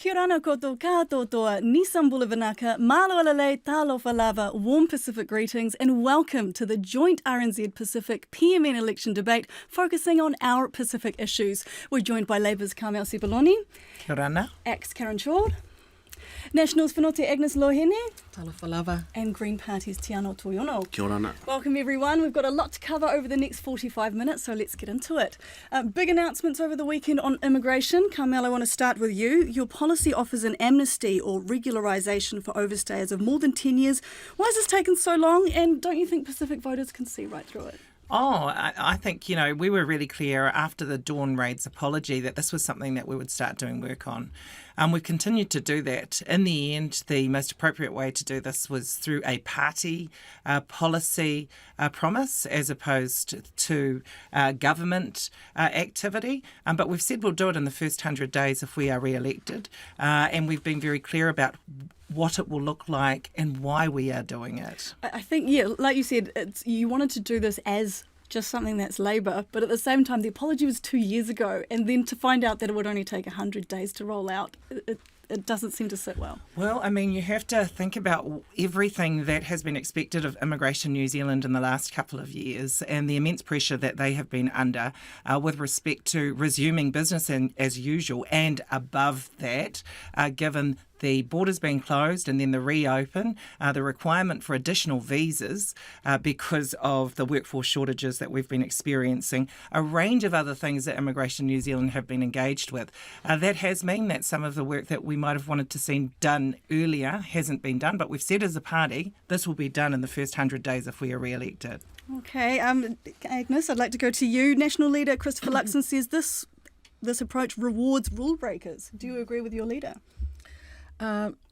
Kia rana koto katoa, Nissan Boulevanaka, malo alale, talofa lava, warm Pacific greetings, and welcome to the joint RNZ Pacific PMN election debate focusing on our Pacific issues. We're joined by Labour's Carmel Sepuloni, Kia rana. ACT's Karen Chord, Nationals Whanote Agnes Lohene, Talofa lava. and Green Party's Tiano Toyono. Kia rana. Welcome everyone. We've got a lot to cover over the next 45 minutes, so let's get into it. Big announcements over the weekend on immigration. Carmel, I want to start with you. Your policy offers an amnesty or regularisation for overstayers of more than 10 years. Why has this taken so long, and don't you think Pacific voters can see right through it? I think, we were really clear after the Dawn Raid's apology that this was something that we would start doing work on. We've continued to do that. In the end, the most appropriate way to do this was through a party policy promise as opposed to government activity. But we've said we'll do it in the first 100 days if we are re-elected. And we've been very clear about what it will look like and why we are doing it. I think, like you said, you wanted to do this as just something that's Labour, but at the same time, the apology was 2 years ago, and then to find out that it would only take 100 days to roll out, it doesn't seem to sit well. Well, you have to think about everything that has been expected of Immigration New Zealand in the last couple of years and the immense pressure that they have been under with respect to resuming business as usual, and above that, given the borders being closed and then the reopen, the requirement for additional visas because of the workforce shortages that we've been experiencing, a range of other things that Immigration New Zealand have been engaged with. That has meant that some of the work that we might have wanted to see done earlier hasn't been done, but we've said as a party this will be done in the first 100 days if we are re-elected. Okay, Agnes, I'd like to go to you. National leader Christopher Luxon says this approach rewards rule breakers. Do you agree with your leader?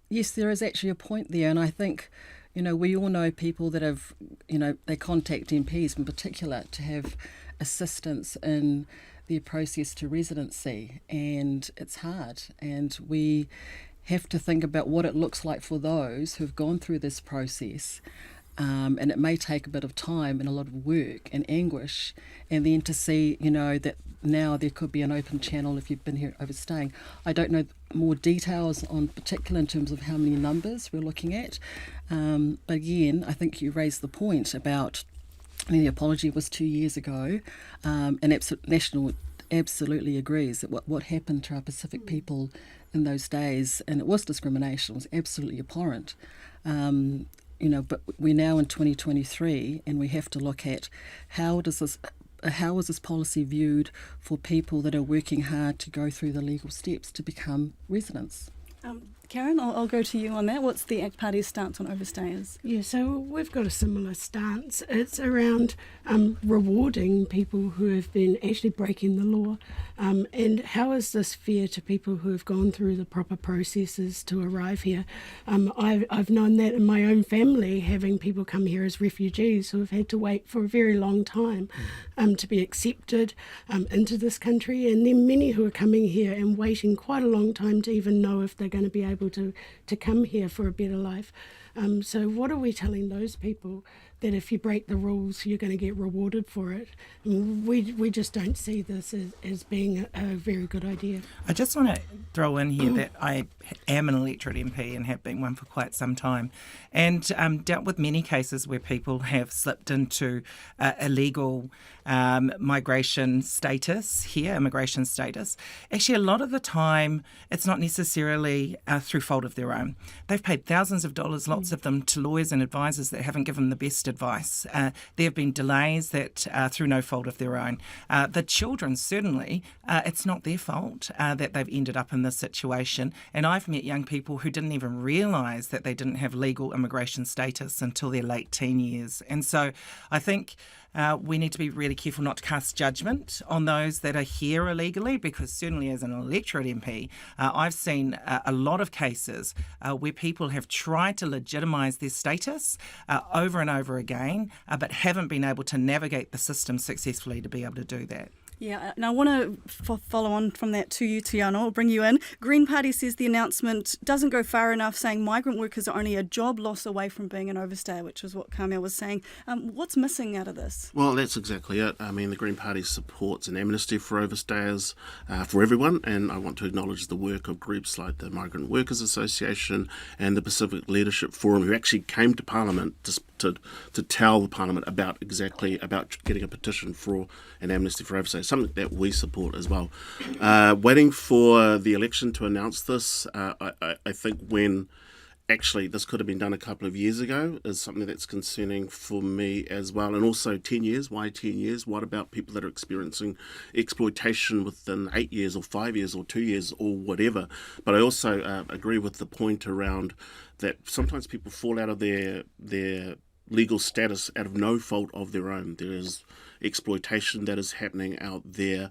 Yes, there is actually a point there, and I think, we all know people that have, they contact MPs in particular to have assistance in their process to residency, and it's hard, and we have to think about what it looks like for those who've gone through this process. And it may take a bit of time and a lot of work and anguish, and then to see, that now there could be an open channel if you've been here overstaying. I don't know more details on particular in terms of how many numbers we're looking at. But again, I think you raised the point about the apology was 2 years ago, and National absolutely agrees that what happened to our Pacific people in those days, and it was discrimination, was absolutely abhorrent. But we're now in 2023, and we have to look at how is this policy viewed for people that are working hard to go through the legal steps to become residents? Karen, I'll go to you on that. What's the ACT Party's stance on overstayers? Yeah, so we've got a similar stance. It's around rewarding people who have been actually breaking the law. And how is this fair to people who have gone through the proper processes to arrive here? I've known that in my own family, having people come here as refugees who have had to wait for a very long time to be accepted into this country. And then many who are coming here and waiting quite a long time to even know if they're going to be able to come here for a better life. So what are we telling those people? That if you break the rules, you're going to get rewarded for it. We just don't see this as being a very good idea. I just want to throw in here that I am an electorate MP and have been one for quite some time, and dealt with many cases where people have slipped into illegal migration status here, immigration status. Actually, a lot of the time, it's not necessarily through fault of their own. They've paid thousands of dollars, lots of them, to lawyers and advisors that haven't given them the best advice. There have been delays that through no fault of their own. The children, certainly, it's not their fault that they've ended up in this situation. And I've met young people who didn't even realise that they didn't have legal immigration status until their late teen years. And so I think we need to be really careful not to cast judgment on those that are here illegally, because certainly as an electorate MP, I've seen a lot of cases where people have tried to legitimise their status over and over again, but haven't been able to navigate the system successfully to be able to do that. Yeah, and I want to follow on from that to you, Tiana. I'll bring you in. Green Party says the announcement doesn't go far enough, saying migrant workers are only a job loss away from being an overstayer, which is what Carmel was saying. What's missing out of this? Well, that's exactly it. I mean, the Green Party supports an amnesty for overstayers for everyone, and I want to acknowledge the work of groups like the Migrant Workers Association and the Pacific Leadership Forum, who actually came to Parliament to tell the Parliament about getting a petition for an amnesty for overstayers, something that we support as well. Waiting for the election to announce this, I think when actually this could have been done a couple of years ago is something that's concerning for me as well. And also 10 years, why 10 years? What about people that are experiencing exploitation within 8 years or 5 years or 2 years or whatever? But I also agree with the point around that sometimes people fall out of their legal status out of no fault of their own. There is exploitation that is happening out there.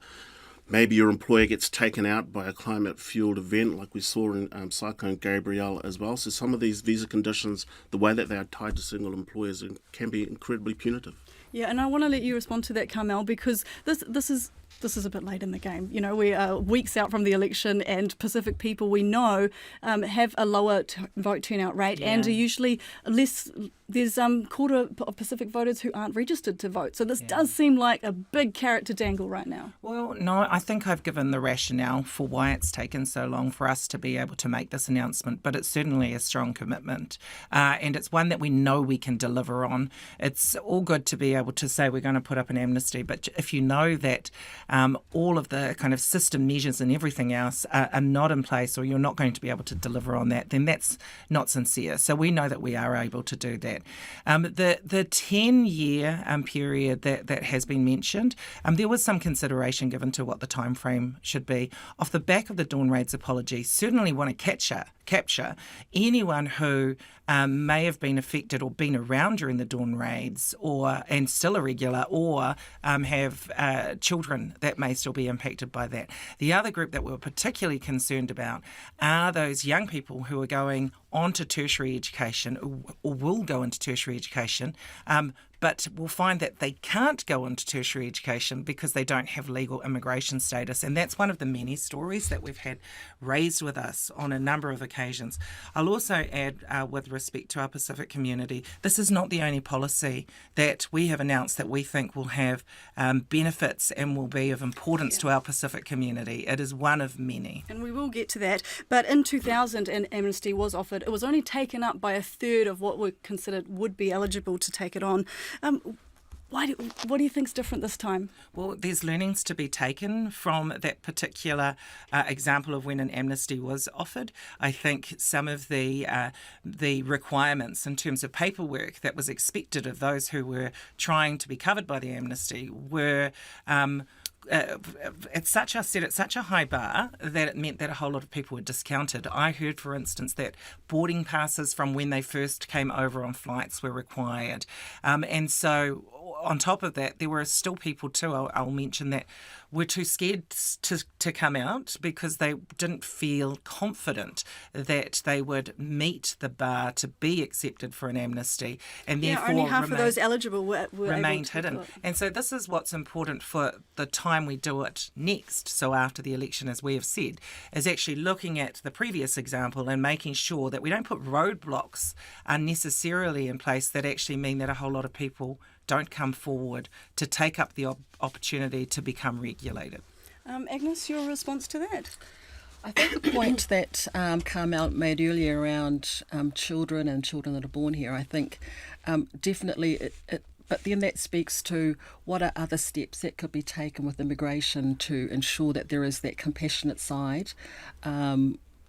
Maybe your employer gets taken out by a climate-fueled event like we saw in Cyclone Gabrielle as well. So some of these visa conditions, the way that they are tied to single employers, can be incredibly punitive. Yeah, and I want to let you respond to that, Carmel, because this is a bit late in the game. You know, we are weeks out from the election, and Pacific people we know have a lower vote turnout rate and are usually less. There's quarter of Pacific voters who aren't registered to vote. So this does seem like a big carrot to dangle right now. Well, no, I think I've given the rationale for why it's taken so long for us to be able to make this announcement, but it's certainly a strong commitment. And it's one that we know we can deliver on. It's all good to be able to say we're going to put up an amnesty, but if you know that all of the kind of system measures and everything else are not in place, or you're not going to be able to deliver on that, then that's not sincere. So we know that we are able to do that. The 10-year period that has been mentioned, there was some consideration given to what the time frame should be. Off the back of the Dawn Raids apology, certainly want to capture anyone who may have been affected or been around during the Dawn Raids and still a regular, or have children that may still be impacted by that. The other group that we're particularly concerned about are those young people who are going on to tertiary education or will go into tertiary education, but will find that they can't go into tertiary education because they don't have legal immigration status. And that's one of the many stories that we've had raised with us on a number of occasions. I'll also add, with respect to our Pacific community, this is not the only policy that we have announced that we think will have benefits and will be of importance to our Pacific community. It is one of many. And we will get to that. But in 2000, an amnesty was offered. It was only taken up by a third of what were considered would be eligible to take it on. What do you think's different this time? Well, there's learnings to be taken from that particular example of when an amnesty was offered. I think some of the requirements in terms of paperwork that was expected of those who were trying to be covered by the amnesty were set at such a high bar that it meant that a whole lot of people were discounted. I heard, for instance, that boarding passes from when they first came over on flights were required. And so on top of that, there were still people too, I'll mention, that were too scared to come out because they didn't feel confident that they would meet the bar to be accepted for an amnesty, and therefore only half of those eligible were remained able to hidden. And so this is what's important for the time we do it next, so after the election, as we have said, is actually looking at the previous example and making sure that we don't put roadblocks unnecessarily in place that actually mean that a whole lot of people don't come forward to take up the opportunity to become regulated. Agnes, your response to that? I think the point that Carmel made earlier around children and children that are born here, I think definitely but then that speaks to what are other steps that could be taken with immigration to ensure that there is that compassionate side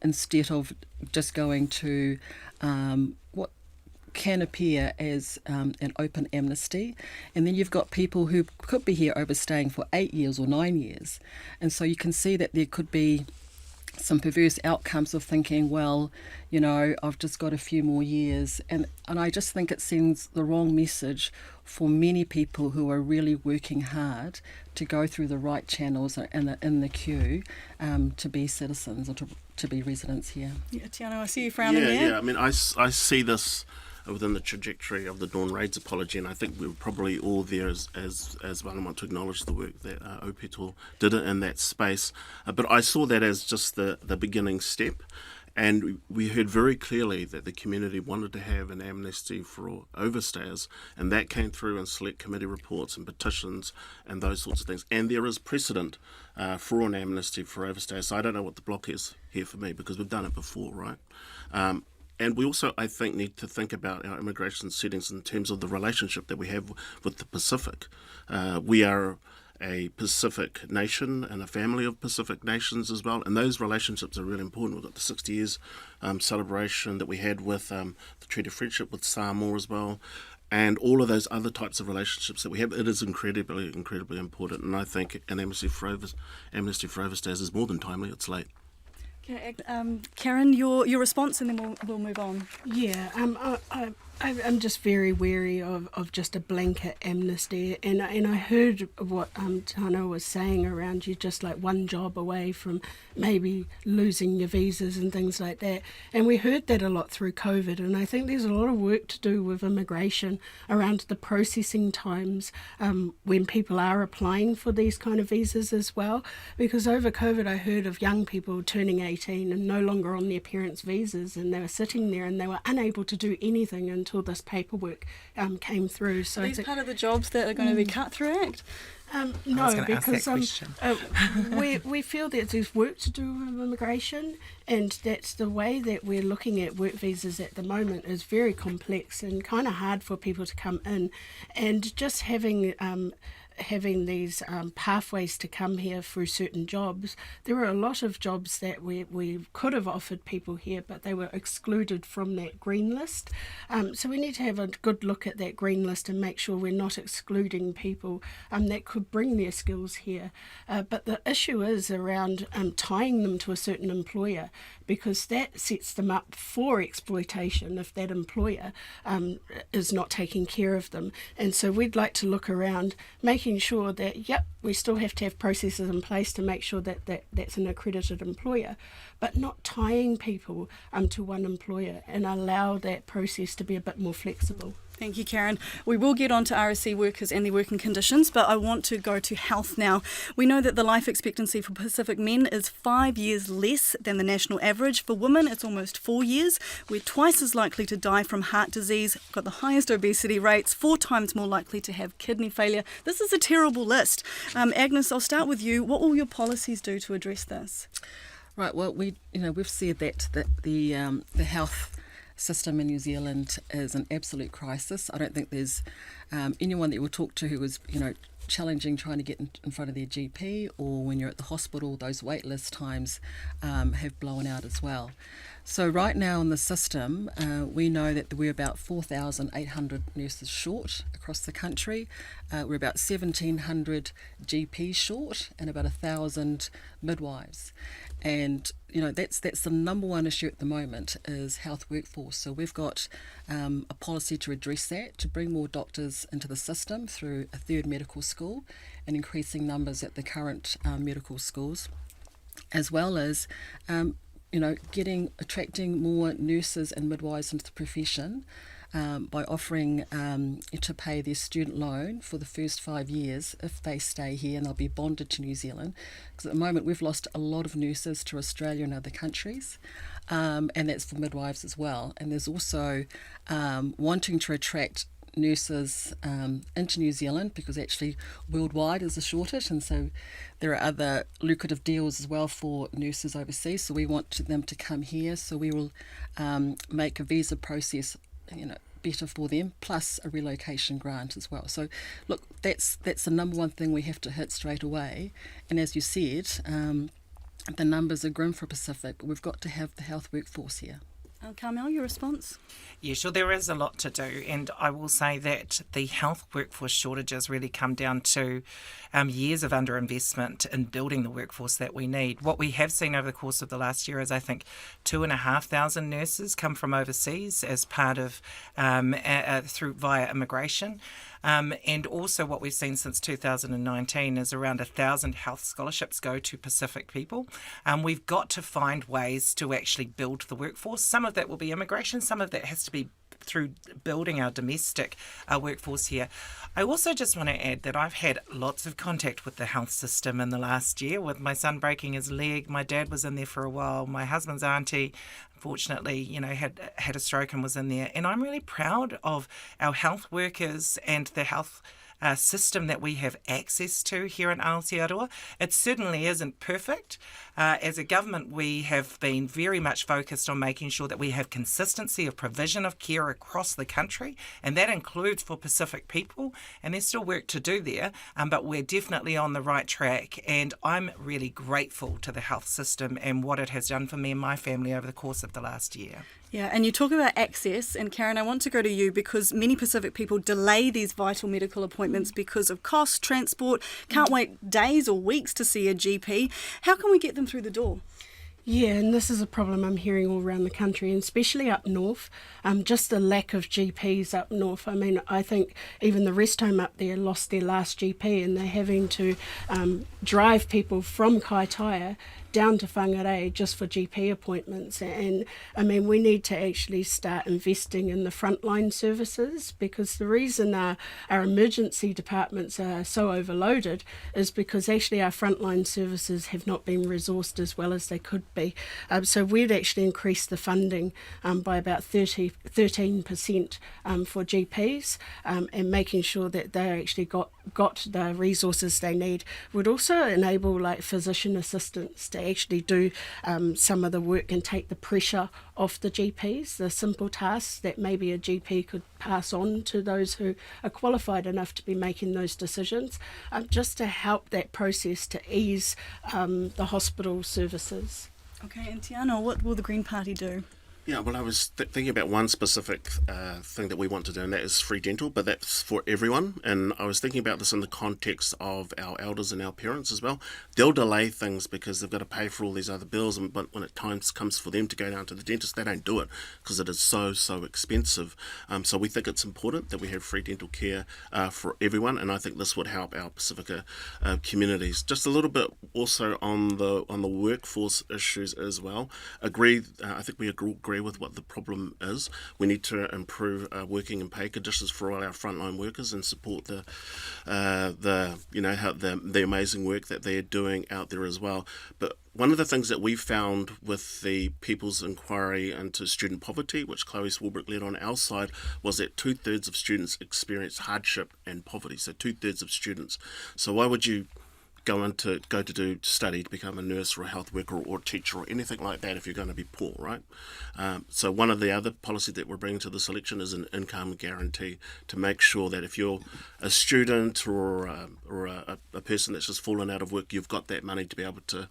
instead of just going to what can appear as an open amnesty. And then you've got people who could be here overstaying for 8 years or 9 years. And so you can see that there could be some perverse outcomes of thinking, well, you know, I've just got a few more years. And I just think it sends the wrong message for many people who are really working hard to go through the right channels in the queue to be citizens or to be residents here. Yeah, Tiana, I see you frowning there. Yeah, I mean, I see this within the trajectory of the Dawn Raids apology, and I think we were probably all there as well. I want to acknowledge the work that Opeto did in that space. But I saw that as just the beginning step. And we heard very clearly that the community wanted to have an amnesty for overstayers, and that came through in select committee reports and petitions and those sorts of things. And there is precedent for an amnesty for overstayers. So I don't know what the block is here for me, because we've done it before, right? And we also, I think, need to think about our immigration settings in terms of the relationship that we have with the Pacific. We are a Pacific nation and a family of Pacific nations as well, and those relationships are really important. We've got the 60 years celebration that we had with the Treaty of Friendship with Samoa as well, and all of those other types of relationships that we have. It is incredibly important, and I think an amnesty for overstayers is more than timely. It's late. Okay, Karen, your response, and then we'll move on. Yeah, I'm just very wary of just a blanket amnesty, and I heard what Tana was saying around you just like one job away from maybe losing your visas and things like that, and we heard that a lot through COVID, and I think there's a lot of work to do with immigration around the processing times when people are applying for these kind of visas as well, because over COVID I heard of young people turning 18 and no longer on their parents' visas, and they were sitting there and they were unable to do anything until this paperwork came through. So these part of the jobs that are going to be cut through ACT? No, because we feel that there's work to do with immigration, and that's the way that we're looking at work visas at the moment is very complex and kind of hard for people to come in, and just having these pathways to come here through certain jobs. There were a lot of jobs that we could have offered people here, but they were excluded from that green list. So we need to have a good look at that green list and make sure we're not excluding people that could bring their skills here. But the issue is around tying them to a certain employer, because that sets them up for exploitation if that employer is not taking care of them. And so we'd like to look around, making sure that, yep, we still have to have processes in place to make sure that that's an accredited employer, but not tying people to one employer, and allow that process to be a bit more flexible. Thank you, Karen. We will get on to RSC workers and their working conditions, but I want to go to health now. We know that the life expectancy for Pacific men is 5 years less than the national average. For women, it's almost 4 years. We're twice as likely to die from heart disease, got the highest obesity rates, 4 times more likely to have kidney failure. This is a terrible list. Agnes, I'll start with you. What will your policies do to address this? Right. Well, we've said that the health system in New Zealand is an absolute crisis. I don't think there's anyone that you will talk to who is, challenging trying to get in front of their GP, or when you're at the hospital, those wait list times have blown out as well. So right now in the system, we know that we're about 4,800 nurses short across the country. We're about 1,700 GPs short, and about 1,000 midwives. And that's the number one issue at the moment is health workforce. So we've got a policy to address that, to bring more doctors into the system through a third medical school and increasing numbers at the current medical schools, as well as attracting more nurses and midwives into the profession by offering to pay their student loan for the first 5 years if they stay here, and they'll be bonded to New Zealand. Because at the moment we've lost a lot of nurses to Australia and other countries, and that's for midwives as well. And there's also wanting to attract nurses into New Zealand, because actually worldwide is a shortage, and so there are other lucrative deals as well for nurses overseas. So we want them to come here, so we will make a visa process better for them, plus a relocation grant as well. So look, that's the number one thing we have to hit straight away. And as you said, the numbers are grim for Pacific, but we've got to have the health workforce here. Carmel, your response? Yeah, sure, there is a lot to do, and I will say that the health workforce shortages really come down to years of underinvestment in building the workforce that we need. What we have seen over the course of the last year is, I think, 2,500 nurses come from overseas as part of via immigration. And also what we've seen since 2019 is around 1,000 health scholarships go to Pacific people. We've got to find ways to actually build the workforce. Some of that will be immigration, some of that has to be through building our domestic workforce here. I also just want to add that I've had lots of contact with the health system in the last year, with my son breaking his leg. My dad was in there for a while. My husband's auntie, unfortunately, had a stroke and was in there. And I'm really proud of our health workers and the health system that we have access to here in Aotearoa. It certainly isn't perfect. As a government, we have been very much focused on making sure that we have consistency of provision of care across the country, and that includes for Pacific people, and there's still work to do there, but we're definitely on the right track, and I'm really grateful to the health system and what it has done for me and my family over the course of the last year. Yeah, and you talk about access, and Karen, I want to go to you because many Pacific people delay these vital medical appointments because of cost, transport, can't wait days or weeks to see a GP. How can we get them through the door? Yeah, and this is a problem I'm hearing all around the country, and especially up north. Just the lack of GPs up north. I mean, I think even the rest home up there lost their last GP, and they're having to drive people from Kaitaia down to Whangarei just for GP appointments. And I mean, we need to actually start investing in the frontline services, because the reason our emergency departments are so overloaded is because actually our frontline services have not been resourced as well as they could be. So we'd actually increase the funding by about 13% for GPs, and making sure that they actually got the resources they need. Would also enable like physician assistants to actually do some of the work and take the pressure off the GPs, the simple tasks that maybe a GP could pass on to those who are qualified enough to be making those decisions, just to help that process to ease the hospital services. Okay, and Tiana, what will the Green Party do? Yeah, well, I was thinking about one specific thing that we want to do, and that is free dental, but that's for everyone. And I was thinking about this in the context of our elders and our parents as well. They'll delay things because they've got to pay for all these other bills, but when it comes for them to go down to the dentist, they don't do it because it is so expensive. So we think it's important that we have free dental care for everyone, and I think this would help our Pasifika communities. Just a little bit also on the workforce issues as well. I think we agree with what the problem is. We need to improve working and pay conditions for all our frontline workers and support the amazing work that they're doing out there as well. But one of the things that we found with the People's Inquiry into Student Poverty, which Chloe Swarbrick led on our side, was that 2/3 of students experience hardship and poverty. So 2/3 of students. So why would you go to study to become a nurse or a health worker or a teacher or anything like that if you're going to be poor, right? So one of the other policies that we're bringing to this election is an income guarantee to make sure that if you're a student or a person that's just fallen out of work, you've got that money to be able to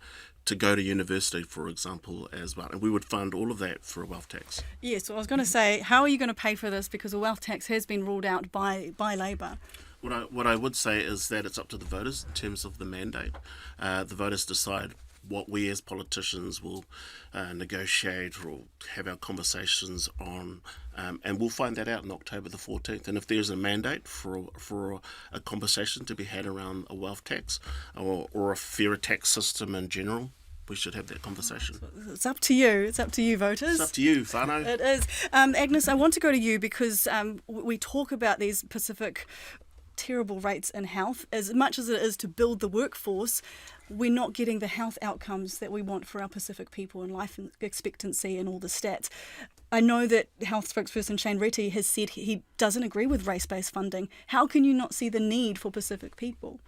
go to university, for example, as well. And we would fund all of that through a wealth tax. Yes, I was going to say, how are you going to pay for this? Because a wealth tax has been ruled out by Labour. What I would say is that it's up to the voters in terms of the mandate. The voters decide what we as politicians will negotiate or have our conversations on, and we'll find that out on October the 14th. And if there's a mandate for a conversation to be had around a wealth tax or a fairer tax system in general, we should have that conversation. It's up to you. It's up to you, voters. It's up to you, whānau. It is. Agnes, I want to go to you because we talk about these Pacific terrible rates in health. As much as it is to build the workforce, we're not getting the health outcomes that we want for our Pacific people and life expectancy and all the stats. I know that health spokesperson Shane Reti has said he doesn't agree with race-based funding. How can you not see the need for Pacific people?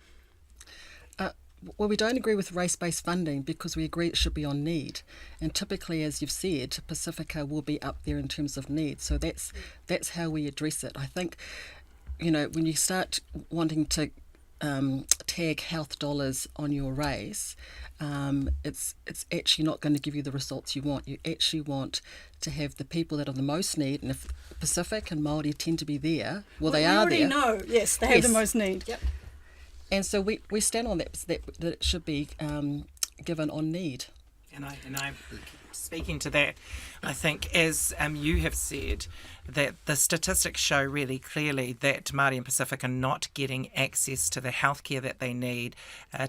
Well, we don't agree with race-based funding because we agree it should be on need. And typically, as you've said, Pasifika will be up there in terms of need. So that's how we address it. I think, when you start wanting to tag health dollars on your race, it's actually not going to give you the results you want. You actually want to have the people that are the most need, and if Pacific and Māori tend to be there, they are there. We already know, yes, they have the most need. Yep. And so we stand on that it should be given on need. And I'm speaking to that, I think, as you have said, that the statistics show really clearly that Māori and Pacific are not getting access to the healthcare that they need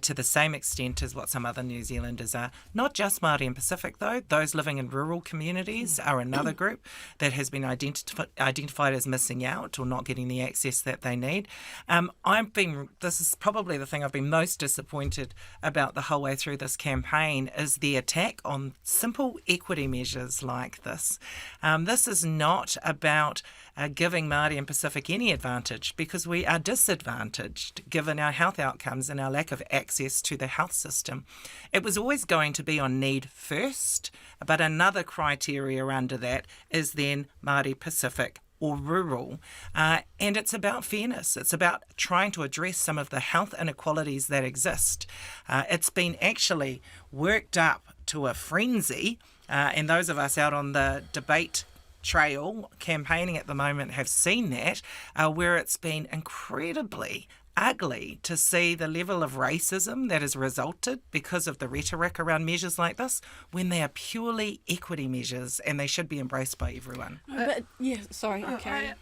to the same extent as what some other New Zealanders are. Not just Māori and Pacific, though. Those living in rural communities are another group that has been identified as missing out or not getting the access that they need. This is probably the thing I've been most disappointed about the whole way through this campaign is the attack on simple equity measures like this. This is not about giving Māori and Pacific any advantage, because we are disadvantaged given our health outcomes and our lack of access to the health system. It was always going to be on need first, but another criteria under that is then Māori, Pacific or rural, and it's about fairness. It's about trying to address some of the health inequalities that exist. It's been actually worked up to a frenzy, and those of us out on the debate trail campaigning at the moment have seen that, where it's been incredibly ugly to see the level of racism that has resulted because of the rhetoric around measures like this, when they are purely equity measures and they should be embraced by everyone. I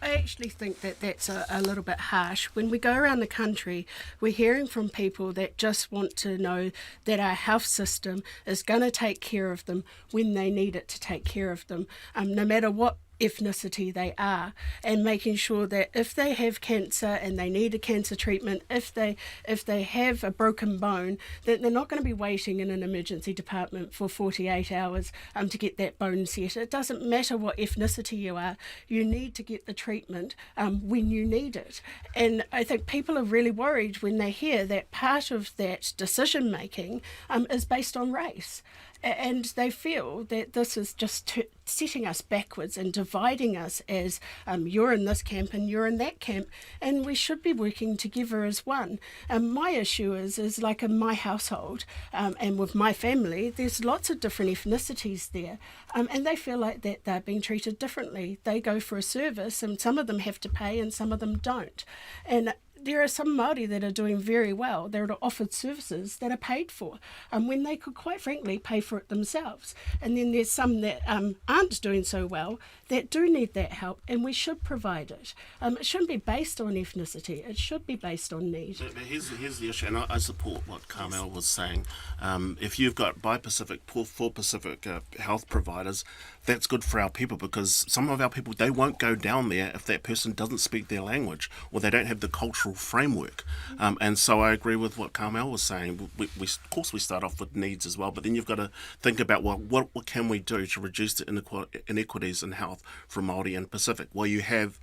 actually think that that's a little bit harsh. When we go around the country, we're hearing from people that just want to know that our health system is going to take care of them when they need it to take care of them, no matter what ethnicity they are, and making sure that if they have cancer and they need a cancer treatment, if they have a broken bone, that they're not going to be waiting in an emergency department for 48 hours to get that bone set. It doesn't matter what ethnicity you are, you need to get the treatment when you need it. And I think people are really worried when they hear that part of that decision making is based on race. And they feel that this is just setting us backwards and dividing us as you're in this camp and you're in that camp, and we should be working together as one. My issue is like in my household and with my family, there's lots of different ethnicities there, and they feel like that they're being treated differently. They go for a service and some of them have to pay and some of them don't. And there are some Māori that are doing very well. They're offered services that are paid for when they could quite frankly pay for it themselves. And then there's some that aren't doing so well that do need that help, and we should provide it. It shouldn't be based on ethnicity. It should be based on need. But here's the issue, and I support what Carmel was saying. If you've got for Pacific health providers, that's good for our people, because some of our people, they won't go down there if that person doesn't speak their language or they don't have the cultural framework. And so I agree with what Carmel was saying. We of course we start off with needs as well, but then you've got to think about, well, what can we do to reduce the inequities in health for Māori and Pacific? Well, you have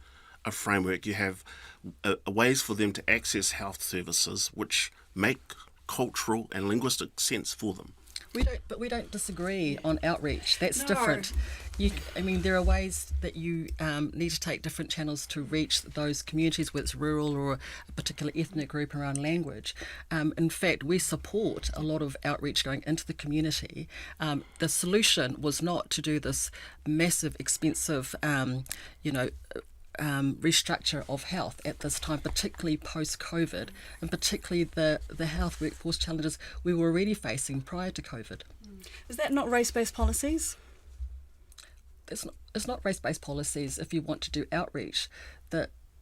a framework, you have ways for them to access health services which make cultural and linguistic sense for them. We don't disagree on outreach. That's different. There are ways that you need to take different channels to reach those communities, whether it's rural or a particular ethnic group around language. In fact, we support a lot of outreach going into the community. The solution was not to do this massive, expensive, restructure of health at this time, particularly post-COVID, and particularly the health workforce challenges we were already facing prior to COVID. Is that not race-based policies? It's not race-based policies if you want to do outreach.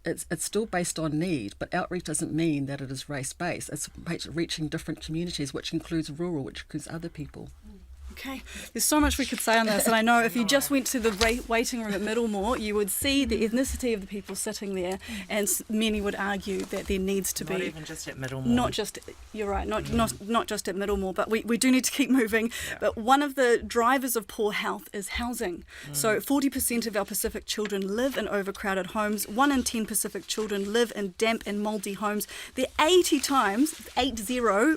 It's still based on need, but outreach doesn't mean that it is race-based. It's reaching different communities, which includes rural, which includes other people. Okay, there's so much we could say on this, and I know if you just went to the waiting room at Middlemore, you would see the ethnicity of the people sitting there, and many would argue that there needs to be... Not even just at Middlemore. Not just, you're right, not just at Middlemore, but we do need to keep moving. Yeah. But one of the drivers of poor health is housing. So 40% of our Pacific children live in overcrowded homes. 1 in 10 Pacific children live in damp and mouldy homes. They're 80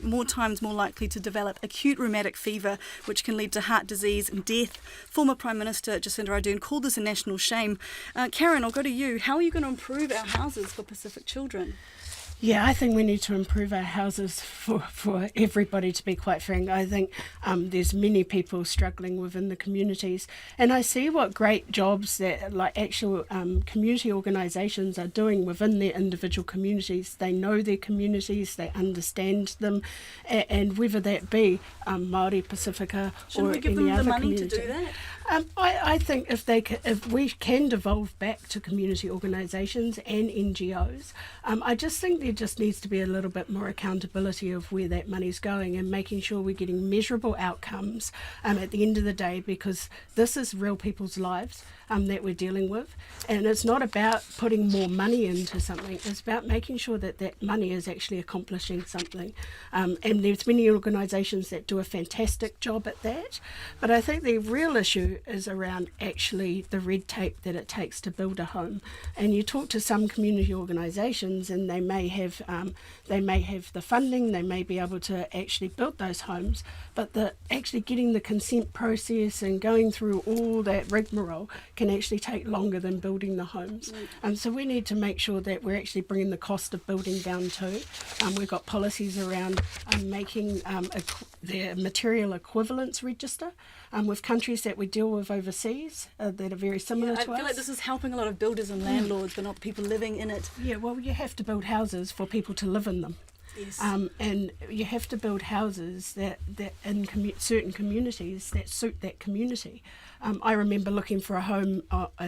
more times more likely to develop acute rheumatic fever, which can lead to heart disease and death. Former Prime Minister Jacinda Ardern called this a national shame. Karen, I'll go to you. How are you going to improve our houses for Pacific children? Yeah, I think we need to improve our houses for everybody, to be quite frank. I think there's many people struggling within the communities, and I see what great jobs that like actual community organisations are doing within their individual communities. They know their communities, they understand them, and whether that be Māori, Pasifika, Shouldn't or we give any them the other money community. to do that? I think if we can devolve back to community organisations and NGOs, I just think there just needs to be a little bit more accountability of where that money's going and making sure we're getting measurable outcomes at the end of the day, because this is real people's lives that we're dealing with, and it's not about putting more money into something, it's about making sure that that money is actually accomplishing something, and there's many organisations that do a fantastic job at that, but I think the real issue is around actually the red tape that it takes to build a home. And you talk to some community organisations and they may have the funding, they may be able to actually build those homes, but the actually getting the consent process and going through all that rigmarole can actually take longer than building the homes. So we need to make sure that we're actually bringing the cost of building down too. We've got policies around making the material equivalence register with countries that we deal with overseas that are very similar I to us. feel like this is helping a lot of builders and landlords, but not people living in it. Yeah, well, you have to build houses for people to live in them. Yes. And you have to build houses that in certain communities that suit that community. I remember looking for a home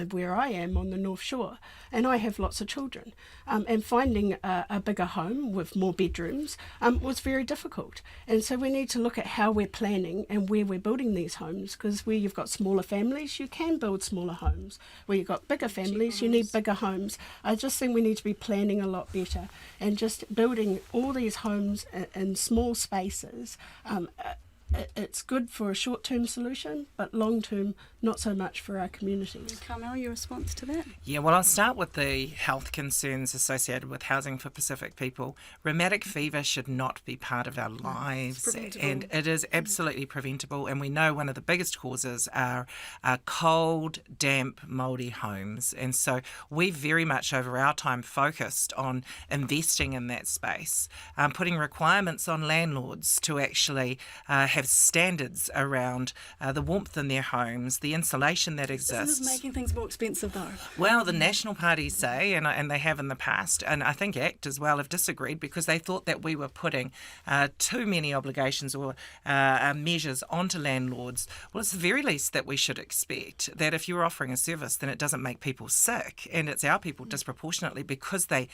where I am on the North Shore, and I have lots of children, and finding a bigger home with more bedrooms was very difficult. And so we need to look at how we're planning and where we're building these homes, because where you've got smaller families, you can build smaller homes. Where you've got bigger families, you need bigger homes. I just think we need to be planning a lot better and just building all these homes in small spaces. It's good for a short-term solution, but long-term, not so much for our communities. Carmel, your response to that? Yeah, well, I'll start with the health concerns associated with housing for Pacific people. Rheumatic fever should not be part of our lives, and it is absolutely preventable. And we know one of the biggest causes are cold, damp, mouldy homes. And so we very much over our time focused on investing in that space, putting requirements on landlords to actually have standards around the warmth in their homes, the insulation that exists. Isn't this making things more expensive though? Well, the national parties say, and they have in the past, and I think ACT as well have disagreed because they thought that we were putting too many obligations or measures onto landlords. Well, it's the very least that we should expect that if you're offering a service, then it doesn't make people sick, and it's our people disproportionately because they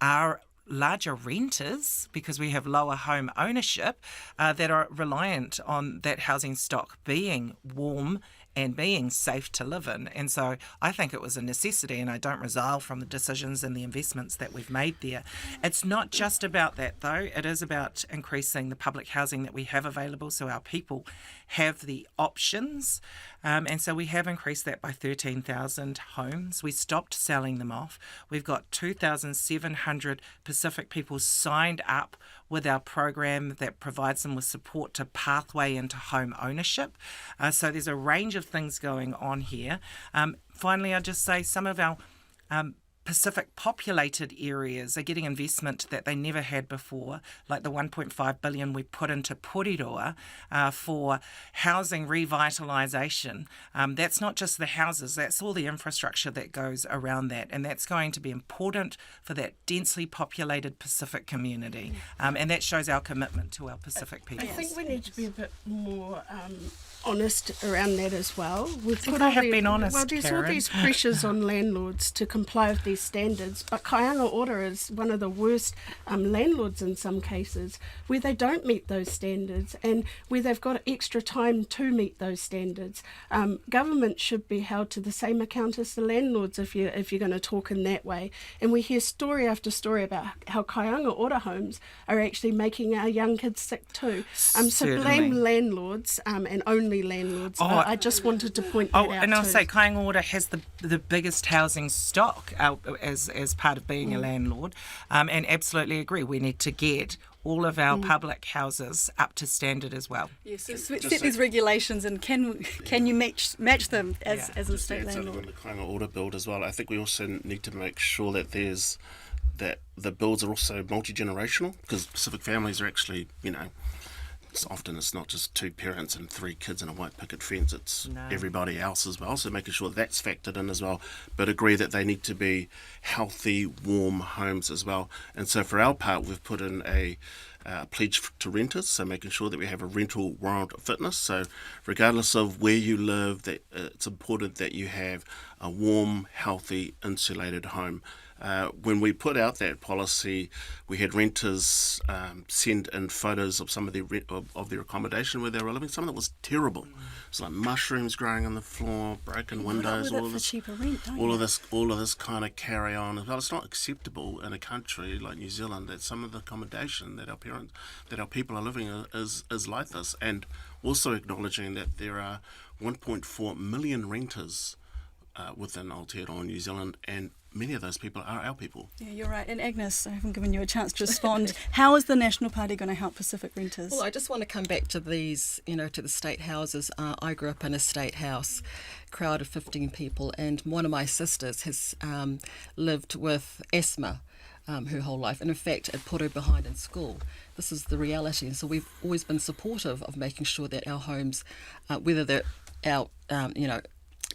are larger renters, because we have lower home ownership, that are reliant on that housing stock being warm and being safe to live in. And so I think it was a necessity, and I don't resile from the decisions and the investments that we've made there. It's not just about that though, it is about increasing the public housing that we have available so our people have the options. And so we have increased that by 13,000 homes. We stopped selling them off. We've got 2,700 Pacific people signed up with our program that provides them with support to pathway into home ownership. So there's a range of things going on here. Finally, I'll just say some of our Pacific populated areas are getting investment that they never had before, like the 1.5 billion we put into Porirua for housing revitalisation. That's not just the houses, that's all the infrastructure that goes around that, and that's going to be important for that densely populated Pacific community, and that shows our commitment to our Pacific people. I think we need to be a bit more honest around that as well. We've put I have been honest, well, there's Karen. all these pressures on landlords to comply with these standards, but Kaianga Ora is one of the worst landlords in some cases where they don't meet those standards and where they've got extra time to meet those standards. Government should be held to the same account as the landlords if you're going to talk in that way. And we hear story after story about how Kaianga Ora homes are actually making our young kids sick too. So blame landlords and only landlords. I just wanted to point that out. And I'll too. say Kaianga Ora has the biggest housing stock as part of being a landlord, and absolutely agree. We need to get all of our public houses up to standard as well. Yes, so set these regulations, and can you match them as a state Something landlord? on the Kaianga Ora build as well. I think we also need to make sure that there's that the builds are also multi-generational, because Pacific families are actually, it's not just two parents and three kids and a white picket fence, it's everybody else as well, so making sure that's factored in as well, but agree that they need to be healthy, warm homes as well. And so for our part, we've put in a pledge to renters, so making sure that we have a rental warrant of fitness, so regardless of where you live, that it's important that you have a warm, healthy, insulated home. When we put out that policy, we had renters send in photos of some of their accommodation where they were living. Some of it was terrible. It's like mushrooms growing on the floor, broken windows, all of this, cheaper rent, don't all you? of this kind of carry on as well. It's not acceptable in a country like New Zealand that some of the accommodation that our people are living in is like this, and also acknowledging that there are 1.4 million renters within Aotearoa, New Zealand, and many of those people are our people. Yeah, you're right. And Agnes, I haven't given you a chance to respond. How is the National Party going to help Pacific renters? Well, I just want to come back to these, to the state houses. I grew up in a state house, crowd of 15 people, and one of my sisters has lived with asthma her whole life, and in fact it put her behind in school. This is the reality, and so we've always been supportive of making sure that our homes, whether they're our,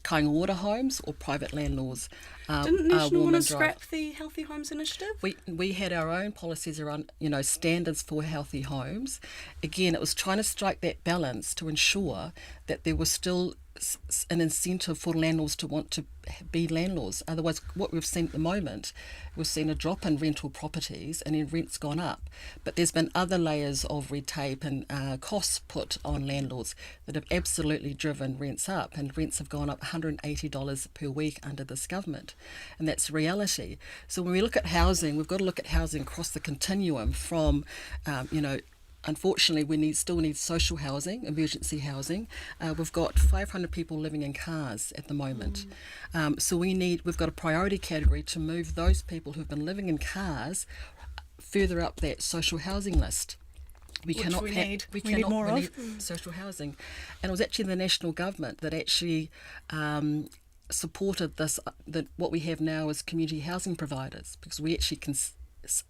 Kāinga Ora homes or private landlords, Didn't are National warm want and to dry. scrap the Healthy Homes Initiative? We had our own policies around, standards for healthy homes. Again, it was trying to strike that balance to ensure that there was still an incentive for landlords to want to be landlords. Otherwise, what we've seen at the moment, we've seen a drop in rental properties and then rent's gone up. But there's been other layers of red tape and costs put on landlords that have absolutely driven rents up, and rents have gone up $180 per week under this government. And that's reality. So when we look at housing, we've got to look at housing across the continuum from, unfortunately, we still need social housing, emergency housing. We've got 500 people living in cars at the moment. So we've got a priority category to move those people who've been living in cars further up that social housing list. We Which cannot we have, need. we We need cannot more of. need social housing. And it was actually the national government that actually supported this, that what we have now is community housing providers, because we actually can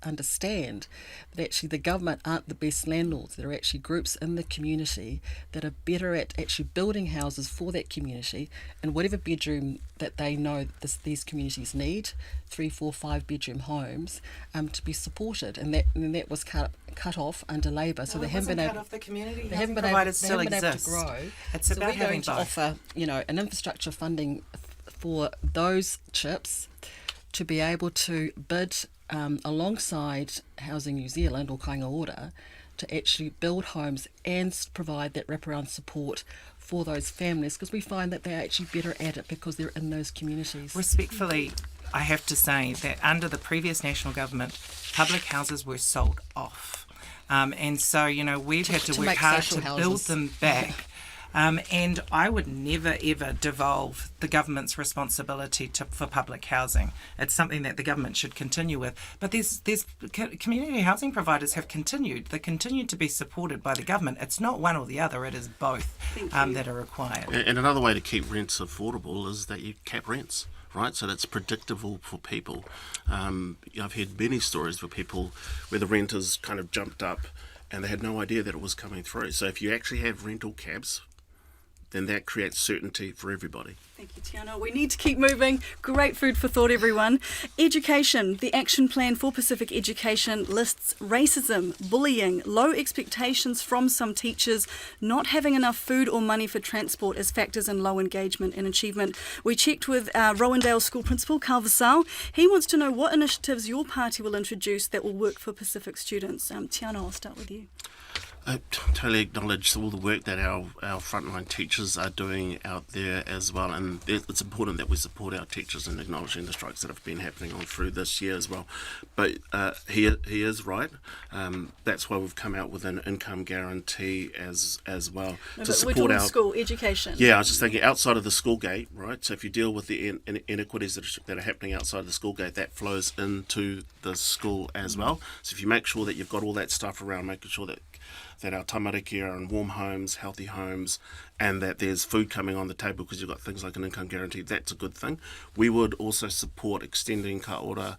understand that actually the government aren't the best landlords. There are actually groups in the community that are better at actually building houses for that community in whatever bedroom that they know these communities need, 3, 4, 5 bedroom homes, to be supported. And that was cut off under Labor, so they haven't been able. The community They haven't been providers able, still they haven't been able exist. to grow. It's So about we're having going to both. offer, an infrastructure funding for those chips to be able to bid alongside Housing New Zealand or Kāinga Ora to actually build homes and provide that wraparound support for those families, because we find that they're actually better at it because they're in those communities. Respectfully, I have to say that under the previous national government, public houses were sold off. And so, we've had to work make hard social to houses. build them back. And I would never, ever devolve the government's responsibility for public housing. It's something that the government should continue with. But there's community housing providers have continued. They continue to be supported by the government. It's not one or the other. It is both that are required. And another way to keep rents affordable is that you cap rents, right? So that's predictable for people. I've heard many stories where the rent has kind of jumped up and they had no idea that it was coming through. So if you actually have rental caps, then that creates certainty for everybody. Thank you, Tiana. We need to keep moving. Great food for thought, everyone. Education. The action plan for Pacific education lists racism, bullying, low expectations from some teachers, not having enough food or money for transport as factors in low engagement and achievement. We checked with Rowandale School Principal, Carl Vassal. He wants to know what initiatives your party will introduce that will work for Pacific students. Tiana, I'll start with you. I totally acknowledge all the work that our frontline teachers are doing out there as well, and it's important that we support our teachers in acknowledging the strikes that have been happening on through this year as well. But he is right. That's why we've come out with an income guarantee as well No, to but support we're talking our school education. Yeah, I was just thinking outside of the school gate, right? So if you deal with the inequities that are happening outside the school gate, that flows into the school as well. So if you make sure that you've got all that stuff around, making sure that our tamariki are in warm homes, healthy homes, and that there's food coming on the table because you've got things like an income guarantee, that's a good thing. We would also support extending ka ora,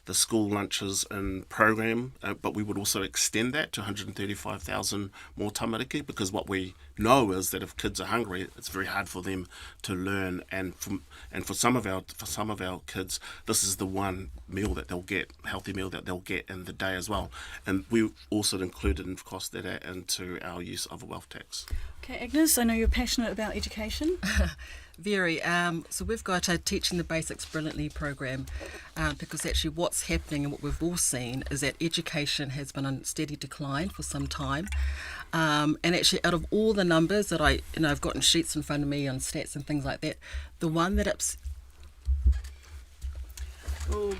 the school lunches and program, but we would also extend that to 135,000 more tamariki, because what we know is that if kids are hungry, it's very hard for them to learn, and for some of our kids, this is the one meal that they'll get, healthy meal that they'll get in the day as well. And we also included and cost that into our use of a wealth tax. Okay, Agnes, I know you're passionate about education. Very. So we've got a Teaching the Basics Brilliantly program, because actually what's happening and what we've all seen is that education has been on steady decline for some time. And actually out of all the numbers that I've gotten sheets in front of me on stats and things like that, the one that We'll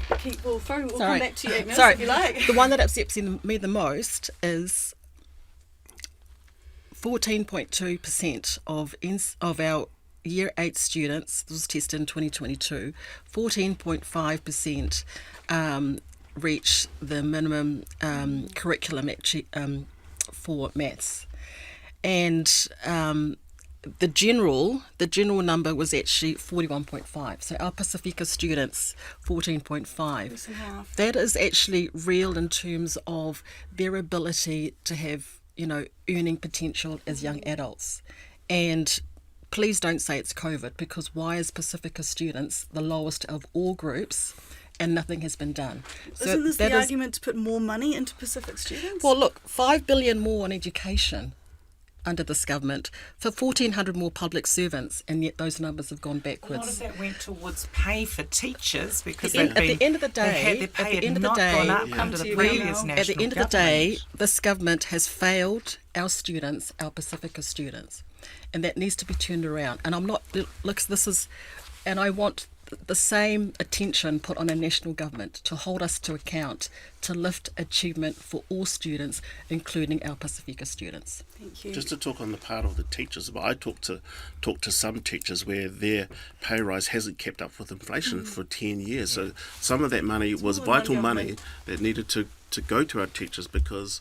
come back to you, Agnes, Sorry. if you like. The one that upsets me the most is 14.2% of our Year 8 students, this was tested in 2022, 14.5% reach the minimum curriculum for maths. And the general number was actually 41.5. So our Pasifika students, 14.5. That is actually real in terms of their ability to have, earning potential as young adults. And please don't say it's COVID, because why is Pasifika students the lowest of all groups and nothing has been done? Isn't this the argument to put more money into Pacific students? Well, look, 5 billion more on education under this government for 1,400 more public servants, and yet those numbers have gone A lot of backwards. that went towards pay for teachers, because At the end of the day, their pay had not gone up under the previous national at the end of the day, government. this government has failed our students, our Pasifika students, and that needs to be turned around. And I want the same attention put on a national government to hold us to account, to lift achievement for all students, including our Pasifika students. Thank you. Just to talk on the part of the teachers, but I talked to some teachers where their pay rise hasn't kept up with inflation for 10 years. So some of that money was vital money that needed to go to our teachers, because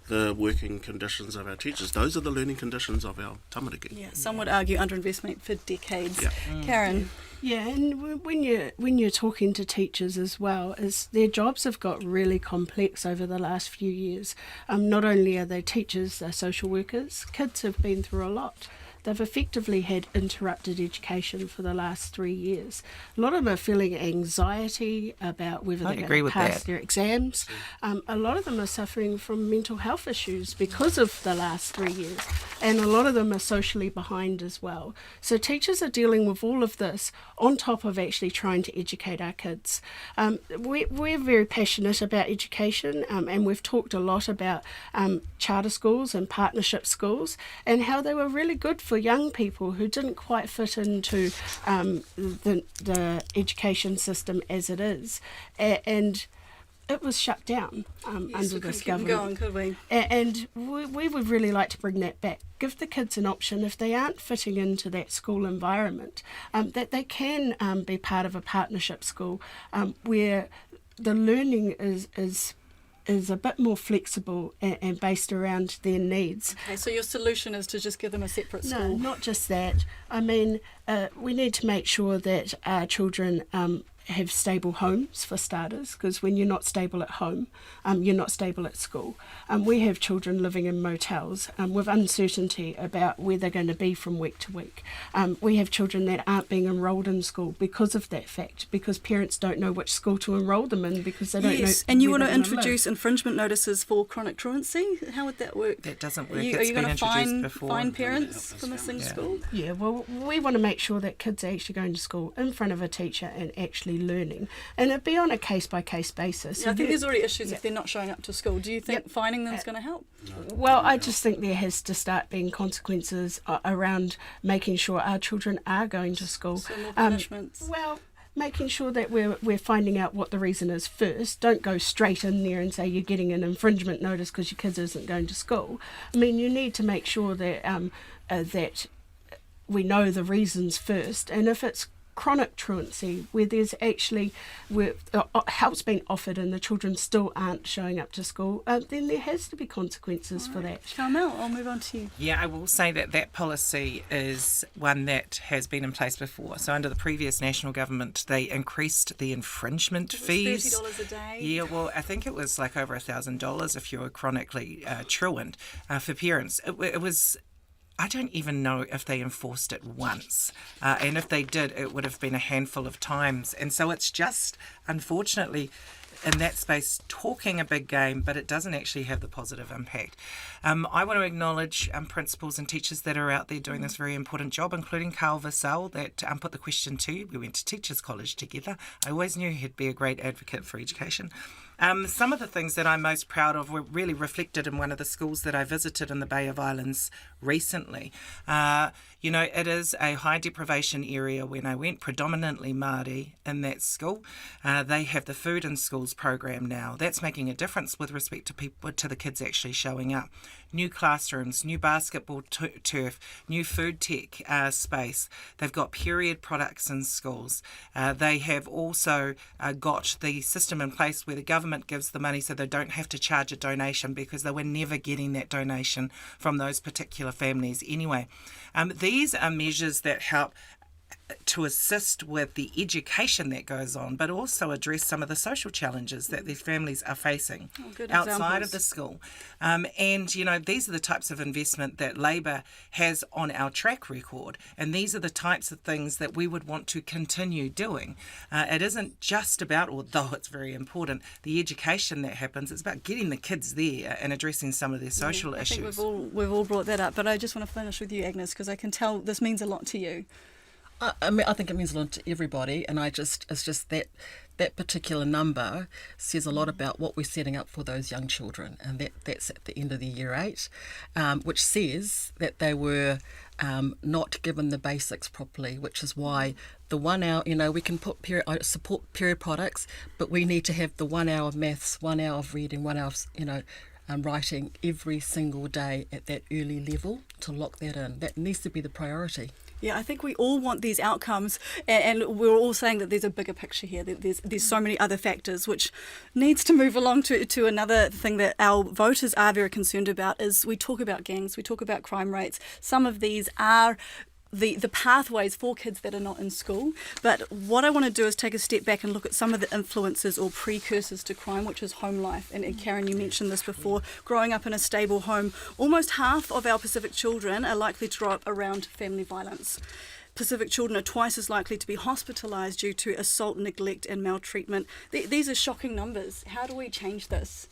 the working conditions of our teachers, those are the learning conditions of our tamariki. Yeah, some would argue underinvestment for decades. Yeah. Karen. Yeah, and when you're talking to teachers as well, is their jobs have got really complex over the last few years. Not only are they teachers, they're social workers. Kids have been through a lot. They've effectively had interrupted education for the last 3 years. A lot of them are feeling anxiety about whether they're going to pass their exams. A lot of them are suffering from mental health issues because of the last 3 years. And a lot of them are socially behind as well. So teachers are dealing with all of this on top of actually trying to educate our kids. We're very passionate about education, and we've talked a lot about charter schools and partnership schools and how they were really good for young people who didn't quite fit into the education system as it is. And it was shut down under this government. Could we? And we would really like to bring that back. Give the kids an option, if they aren't fitting into that school environment, that they can be part of a partnership school where the learning is a bit more flexible and based around their needs. Okay, so your solution is to just give them a separate school? No, not just that. I mean, we need to make sure that our children have stable homes, for starters, because when you're not stable at home, you're not stable at school. We have children living in motels with uncertainty about where they're going to be from week to week. We have children that aren't being enrolled in school because of that fact, because parents don't know which school to enrol them in because they don't know. Yes, and you want where to they're gonna introduce infringement notices for chronic truancy? How would that work? That doesn't work. Are you It's going been to introduced before. fine parents for missing Yeah. school? Yeah, well, we want to make sure that kids are actually going to school in front of a teacher and actually learning. And it'd be on a case-by-case basis. Yeah, I think there's already issues if they're not showing up to school. Do you think fining them is going to help? Well, I just think there has to start being consequences around making sure our children are going to school. So more punishments. Well, making sure that we're finding out what the reason is first. Don't go straight in there and say you're getting an infringement notice because your kids isn't going to school. I mean, you need to make sure that that we know the reasons first, and if it's chronic truancy, where there's actually where help's been offered and the children still aren't showing up to school, then there has to be consequences for that. Carmel, I'll move on to you. Yeah, I will say that policy is one that has been in place before. So under the previous national government, they increased the infringement fees. $30 a day. Yeah, well, I think it was like over $1,000 if you were chronically truant for parents. It was. I don't even know if they enforced it once. And if they did, it would have been a handful of times. And so it's just, unfortunately, in that space, talking a big game, but it doesn't actually have the positive impact. I want to acknowledge principals and teachers that are out there doing this very important job, including Carl Vassell, that put the question to you. We went to Teachers College together. I always knew he'd be a great advocate for education. Some of the things that I'm most proud of were really reflected in one of the schools that I visited in the Bay of Islands recently. It is a high deprivation area. When I went, predominantly Māori in that school. They have the Food in Schools program now. That's making a difference with respect to the kids actually showing up. New classrooms, new basketball turf, new food tech space. They've got period products in schools. They have also got the system in place where the government gives the money so they don't have to charge a donation, because they were never getting that donation from those particular families anyway. These are measures that help to assist with the education that goes on, but also address some of the social challenges that these families are facing outside of the school. These are the types of investment that Labor has on our track record, and these are the types of things that we would want to continue doing. It isn't just about, although it's very important, the education that happens. It's about getting the kids there and addressing some of their social issues. I think we've all brought that up, but I just want to finish with you, Agnes, because I can tell this means a lot to you. I think it means a lot to everybody, and it's just that particular number says a lot about what we're setting up for those young children, and that's at the end of the year 8, which says that they were not given the basics properly, which is why the 1 hour, we can support period products, but we need to have the 1 hour of maths, 1 hour of reading, 1 hour of writing every single day at that early level to lock that in. That needs to be the priority. Yeah, I think we all want these outcomes, and we're all saying that there's a bigger picture here, that there's so many other factors, which needs to move along to another thing that our voters are very concerned about. Is we talk about gangs, we talk about crime rates. Some of these are the pathways for kids that are not in school. But what I want to do is take a step back and look at some of the influences or precursors to crime, which is home life. And Karen, you mentioned this before, growing up in a stable home. Almost half of our Pacific children are likely to grow up around family violence. Pacific children are twice as likely to be hospitalised due to assault, neglect and maltreatment. These are shocking numbers. How do we change this?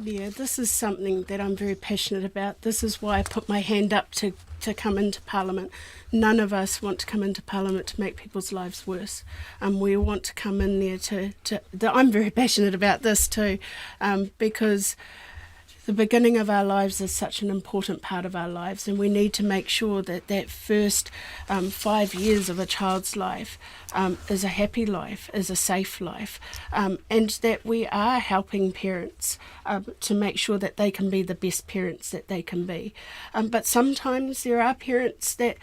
Yeah, this is something that I'm very passionate about. This is why I put my hand up to come into Parliament. None of us want to come into Parliament to make people's lives worse. We want to come in there I'm very passionate about this too, because the beginning of our lives is such an important part of our lives, and we need to make sure that first 5 years of a child's life is a happy life, is a safe life, and that we are helping parents to make sure that they can be the best parents that they can be. But sometimes there are parents that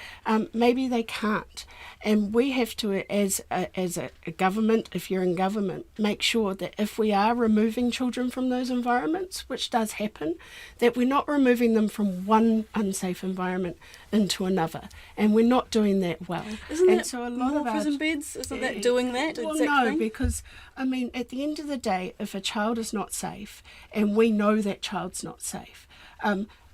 maybe they can't, and we have to, as a government, if you're in government, make sure that if we are removing children from those environments, which does happen, that we're not removing them from one unsafe environment into another, and we're not doing that well. Isn't and that so a lot more of prison beds? Isn't that doing that? Well, exact no, thing? because at the end of the day, if a child is not safe, and we know that child's not safe,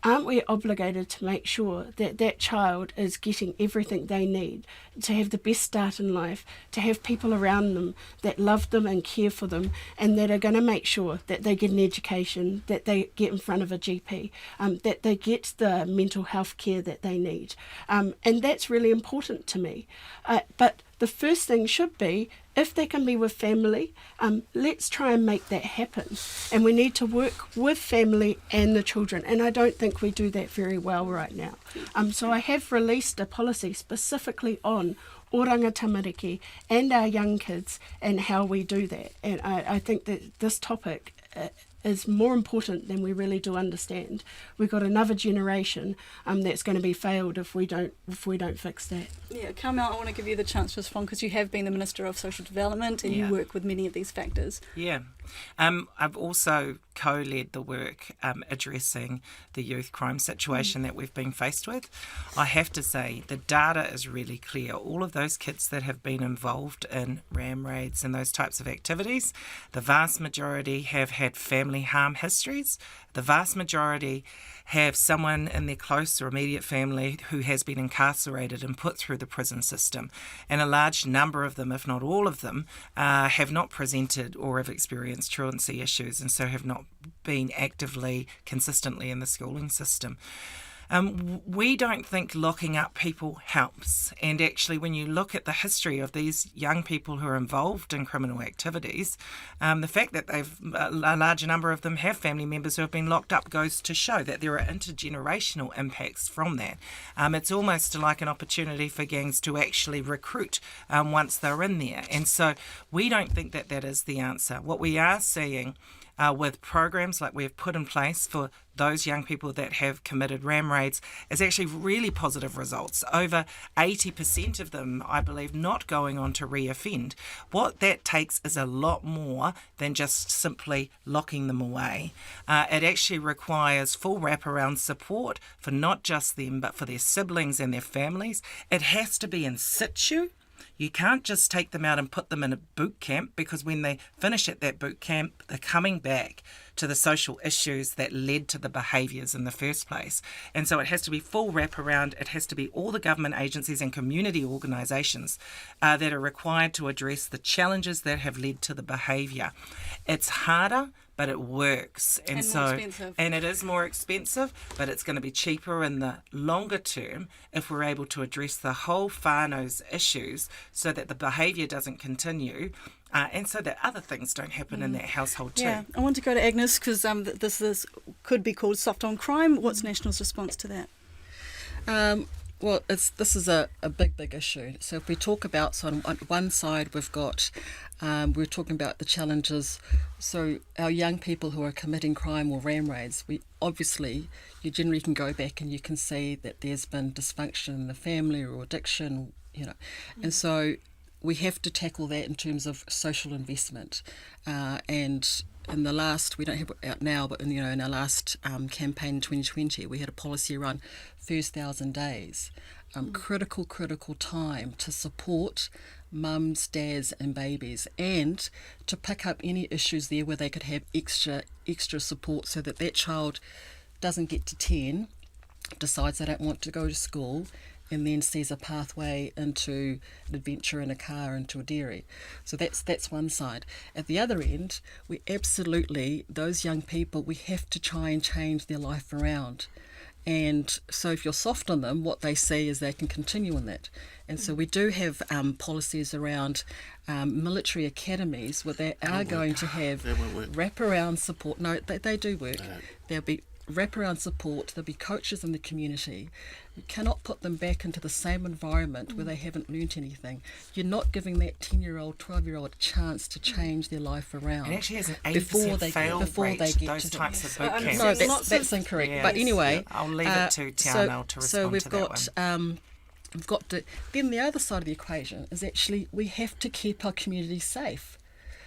aren't we obligated to make sure that child is getting everything they need to have the best start in life, to have people around them that love them and care for them, and that are going to make sure that they get an education, that they get in front of a GP, that they get the mental health care that they need. And that's really important to me. But the first thing should be, if they can be with family, let's try and make that happen. And we need to work with family and the children. And I don't think we do that very well right now. So I have released a policy specifically on oranga tamariki and our young kids and how we do that. And I think that this topic is more important than we really do understand. We've got another generation that's going to be failed if we don't fix that. Yeah, Carmel, I want to give you the chance to respond because you have been the Minister of Social Development and you work with many of these factors. Yeah. I've also co-led the work addressing the youth crime situation that we've been faced with. I have to say the data is really clear. All of those kids that have been involved in ram raids and those types of activities, the vast majority have had family harm histories. The vast majority have someone in their close or immediate family who has been incarcerated and put through the prison system. And a large number of them, if not all of them, have not presented or have experienced truancy issues and so have not been actively, consistently in the schooling system. We don't think locking up people helps. And actually, when you look at the history of these young people who are involved in criminal activities, the fact that a large number of them have family members who have been locked up goes to show that there are intergenerational impacts from that. It's almost like an opportunity for gangs to actually recruit once they're in there. And so we don't think that that is the answer. What we are seeing with programs like we've put in place for those young people that have committed ram raids is actually really positive results. Over 80% of them, I believe, not going on to reoffend. What that takes is a lot more than just simply locking them away. It actually requires full wraparound support for not just them, but for their siblings and their families. It has to be in situ. You can't just take them out and put them in a boot camp, because when they finish at that boot camp, they're coming back to the social issues that led to the behaviours in the first place. And so it has to be full wraparound. It has to be all the government agencies and community organisations that are required to address the challenges that have led to the behaviour. It's harder, but it works. And more expensive. And it is more expensive, but it's going to be cheaper in the longer term if we're able to address the whole whānau's issues so that the behaviour doesn't continue and so that other things don't happen in that household too. Yeah, I want to go to Agnes because this could be called soft on crime. What's National's response to that? Well, this is a big issue. So if we talk about, so on one side we've got, we're talking about the challenges. So our young people who are committing crime or ram raids, you generally can go back and you can see that there's been dysfunction in the family or addiction, and so we have to tackle that in terms of social investment. And in the last, we don't have it out now, but in our last campaign in 2020, we had a policy around first 1,000 days, critical time to support mums, dads and babies, and to pick up any issues there where they could have extra support so that child doesn't get to 10, decides they don't want to go to school, and then sees a pathway into an adventure in a car into a dairy. So that's one side. At the other end, we absolutely, those young people, we have to try and change their life around. And so if you're soft on them, what they see is they can continue in that. And so we do have policies around military academies where they are going to have wraparound support. No, they do work. There'll be wraparound support, there'll be coaches in the community. You cannot put them back into the same environment where they haven't learnt anything. You're not giving that 10-year-old, 12-year-old a chance to change their life around. It actually has an 80% fail rate, those types of boot camps. No, that's incorrect. Yeah, but anyway... I'll leave it to Tiana to respond so we've to got, that one. We've got to... Then the other side of the equation is actually we have to keep our communities safe.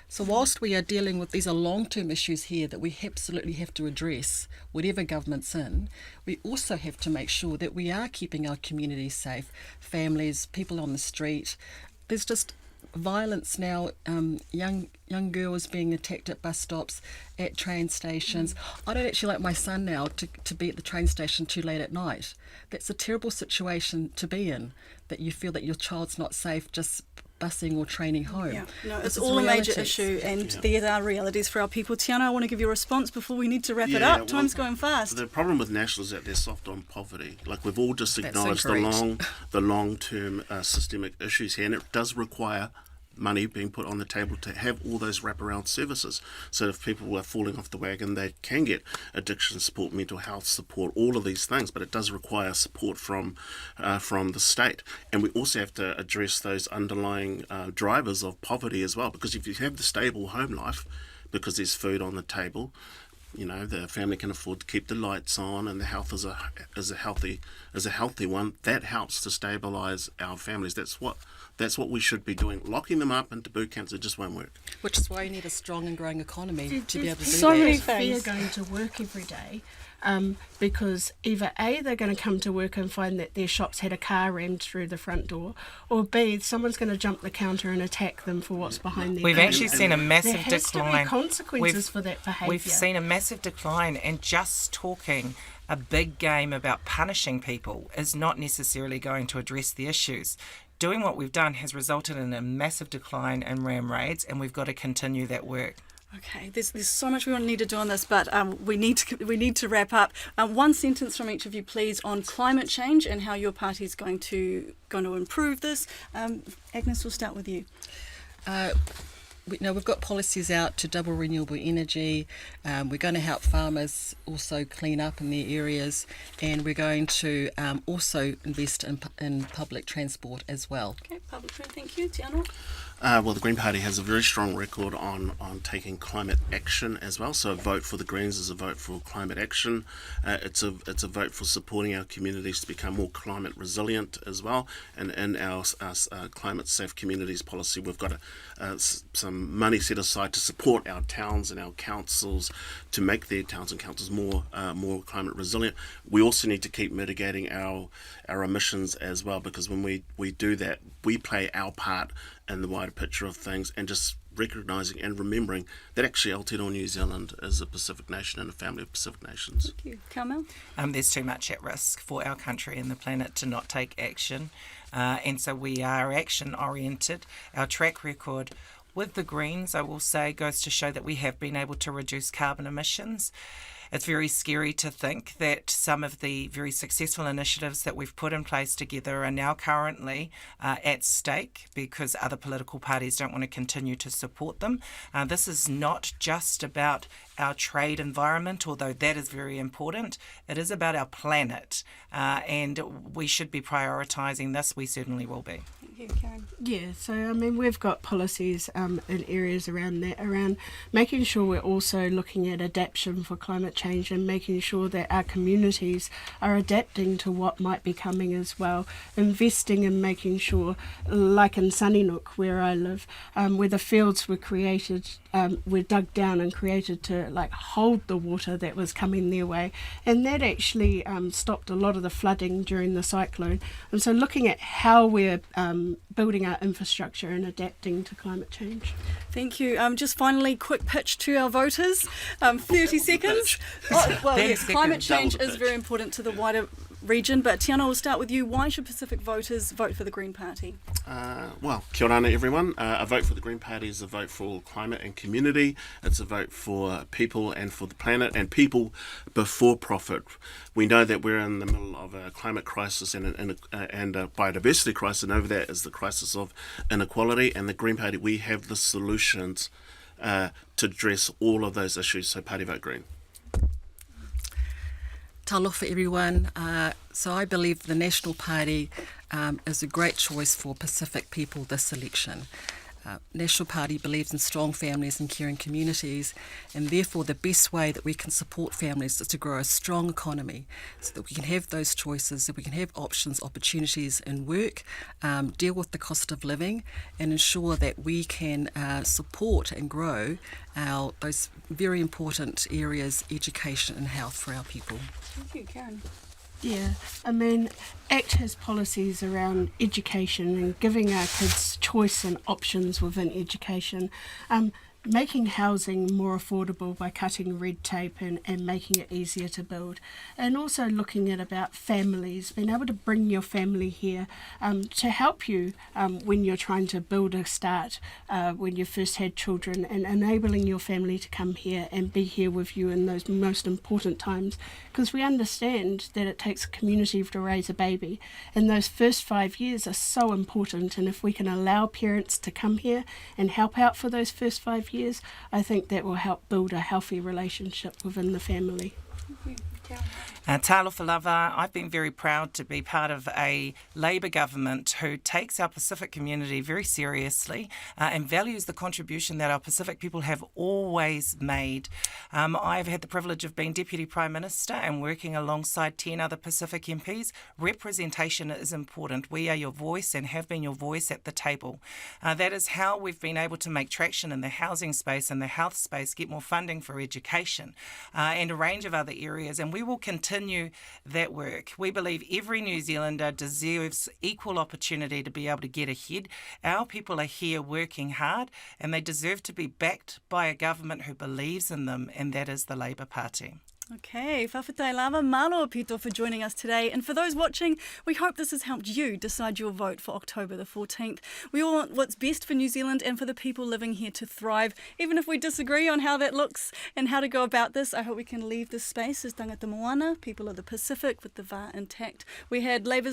So whilst we are dealing with, these are long-term issues here that we absolutely have to address, whatever government's in, we also have to make sure that we are keeping our communities safe, families, people on the street. There's just violence now, young girls being attacked at bus stops, at train stations. I don't actually like my son now to be at the train station too late at night. That's a terrible situation to be in, that you feel that your child's not safe just busing or training home. Yeah, no, it's all a major issue, and there are realities for our people. Tiana, I want to give you a response before we need to wrap it up. Time's going fast. The problem with National is that they're soft on poverty. Like, we've all just acknowledged the long-term systemic issues here, and it does require money being put on the table to have all those wraparound services. So if people are falling off the wagon, they can get addiction support, mental health support, all of these things, but it does require support from the state. And we also have to address those underlying drivers of poverty as well, because if you have the stable home life, because there's food on the table. You know, the family can afford to keep the lights on, and the health is a healthy one. That helps to stabilise our families. That's what we should be doing. Locking them up into boot camps, it just won't work. Which is why you need a strong and growing economy to be able to do so that. many Fear things. going to work every day, because either A, they're going to come to work and find that their shop's had a car rammed through the front door, or B, someone's going to jump the counter and attack them for what's behind their We've counter. actually seen a massive there has decline. to be consequences for that behaviour. We've seen a massive decline, and just talking a big game about punishing people is not necessarily going to address the issues. Doing what we've done has resulted in a massive decline in ram raids, and we've got to continue that work. Okay, there's so much we need to do on this, but we need to wrap up. One sentence from each of you, please, on climate change and how your party is going to improve this. Agnes, we'll start with you. We've got policies out to double renewable energy. We're going to help farmers also clean up in their areas, and we're going to also invest in public transport as well. Okay, public transport, thank you. Tiano? Well, the Green Party has a very strong record on taking climate action as well. So a vote for the Greens is a vote for climate action. It's a vote for supporting our communities to become more climate resilient as well. And in our climate safe communities policy, we've got some money set aside to support our towns and our councils to make their towns and councils more climate resilient. We also need to keep mitigating our emissions as well, because when we do that, we play our part in the wider picture of things, and just recognising and remembering that actually Aotearoa New Zealand is a Pacific nation and a family of Pacific nations. Thank you. Carmel? There's too much at risk for our country and the planet to not take action, and so we are action oriented. Our track record with the Greens, I will say, goes to show that we have been able to reduce carbon emissions. It's very scary to think that some of the very successful initiatives that we've put in place together are now currently at stake because other political parties don't want to continue to support them. This is not just about our trade environment, although that is very important. It is about our planet, and we should be prioritising this. We certainly will be. Thank you, Karen. Yeah, so I mean, we've got policies in areas around that, around making sure we're also looking at adaptation for climate change and making sure that our communities are adapting to what might be coming as well. Investing in making sure, like in Sunninook where I live, where the fields were created, were dug down and created to hold the water that was coming their way, and that actually stopped a lot of the flooding during the cyclone. And so looking at how we're building our infrastructure and adapting to climate change. Thank you. Just finally, quick pitch to our voters. 30 seconds. Oh, well, 30 yes, seconds. climate change Double the is pitch. very important to the wider region, but Tiana, we'll start with you. Why should Pacific voters vote for the Green Party? Well, kia ora everyone. A vote for the Green Party is a vote for climate and community. It's a vote for people and for the planet, and people before profit. We know that we're in the middle of a climate crisis and a biodiversity crisis, and over that is the crisis of inequality. And the Green Party, we have the solutions to address all of those issues. So party vote Green. Talofa everyone. So I believe the National Party is a great choice for Pacific people this election. National Party believes in strong families and caring communities, and therefore the best way that we can support families is to grow a strong economy so that we can have those choices, that we can have options, opportunities in work, deal with the cost of living, and ensure that we can support and grow those very important areas, education and health for our people. Thank you, Karen. Yeah, I mean, ACT has policies around education and giving our kids choice and options within education. Making housing more affordable by cutting red tape and making it easier to build, and also looking at about families, being able to bring your family here to help you when you're trying to build a start, when you first had children, and enabling your family to come here and be here with you in those most important times, because we understand that it takes a community to raise a baby, and those first 5 years are so important, and if we can allow parents to come here and help out for those first 5 years, I think that will help build a healthy relationship within the family. Talofa lava, I've been very proud to be part of a Labour government who takes our Pacific community very seriously and values the contribution that our Pacific people have always made. I've had the privilege of being Deputy Prime Minister and working alongside 10 other Pacific MPs. Representation is important. We are your voice and have been your voice at the table. That is how we've been able to make traction in the housing space and the health space, get more funding for education and a range of other areas, and we will continue that work. We believe every New Zealander deserves equal opportunity to be able to get ahead. Our people are here working hard and they deserve to be backed by a government who believes in them, and that is the Labour Party. Okay, whawhetai lava, malo Pito for joining us today. And for those watching, we hope this has helped you decide your vote for October the 14th. We all want what's best for New Zealand and for the people living here to thrive. Even if we disagree on how that looks and how to go about this, I hope we can leave this space as tangata moana, people of the Pacific, with the va intact. We had Labour's